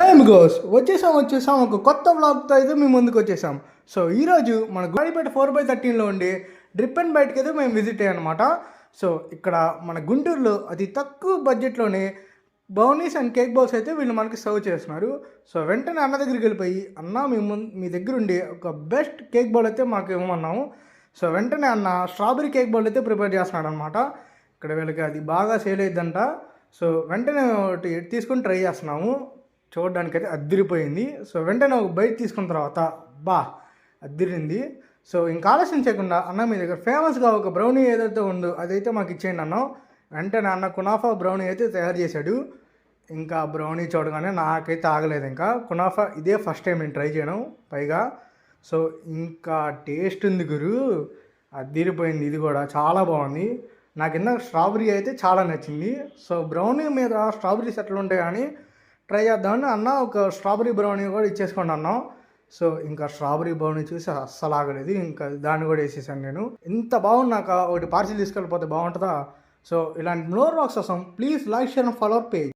Time goes వచ్చేసాం ఒక కొత్త వ్లాగ్తో అయితే మేము ముందుకు వచ్చేసాం. సో ఈరోజు మన గుడిపేట 4/13లో ఉండి డ్రిప్ అండ్ బైట్కి అయితే మేము విజిట్ అయ్యాం అనమాట. సో ఇక్కడ మన గుంటూరులో అతి తక్కువ బడ్జెట్లోనే బౌనీస్ అండ్ కేక్ బౌల్స్ అయితే వీళ్ళు మనకి సర్వ్ చేస్తున్నారు. సో వెంటనే అన్న దగ్గరికి వెళ్ళిపోయి, అన్న మీ దగ్గర ఉండి ఒక బెస్ట్ కేక్ బౌల్ అయితే మాకు ఇవ్వమన్నాము. సో వెంటనే అన్న స్ట్రాబెరీ కేక్ బౌల్ అయితే ప్రిపేర్ చేస్తున్నాడు అనమాట. ఇక్కడ వీళ్ళకి అది బాగా సేల్ అయ్యిద్దంట. సో వెంటనే ఒకటి తీసుకొని ట్రై చేస్తున్నాము. చూడడానికి అయితే అద్దిరిపోయింది. సో వెంటనే ఒక బైట్ తీసుకున్న తర్వాత అద్దిరింది. సో ఇంకా ఆలస్యం చేయకుండా అన్న మీ దగ్గర ఫేమస్గా ఒక బ్రౌనీ ఏదైతే ఉందో అదైతే మాకు ఇచ్చేయండి అన్నాం. వెంటనే అన్న కునాఫా బ్రౌనీ అయితే తయారు చేశాడు. ఇంకా బ్రౌనీ చూడగానే నాకైతే ఆగలేదు. ఇంకా కునాఫా ఇదే ఫస్ట్ టైం నేను ట్రై చేయడం పైగా. సో ఇంకా టేస్ట్ ఉంది గురు, అద్దిరిపోయింది. ఇది కూడా చాలా బాగుంది. నాకు ఇందాక స్ట్రాబెరీ అయితే చాలా నచ్చింది. సో బ్రౌనీ మీద స్ట్రాబెరీస్ ఎట్లా ఉంటాయి కానీ ట్రై చేద్దామని అన్న ఒక స్ట్రాబెరీ బ్రౌనీ కూడా ఇచ్చేసుకోండి అన్నాం. సో ఇంకా స్ట్రాబెరీ బ్రౌనీ చూసి అస్సలు ఆగలేదు. ఇంకా దాన్ని కూడా వేసేసాను నేను. ఇంత బాగున్నాక ఒకటి పార్సిల్ తీసుకెళ్ళిపోతే బాగుంటుందా? సో ఇలాంటి మోర్ వ్లాగ్స్ కోసం please like, share and follow our page.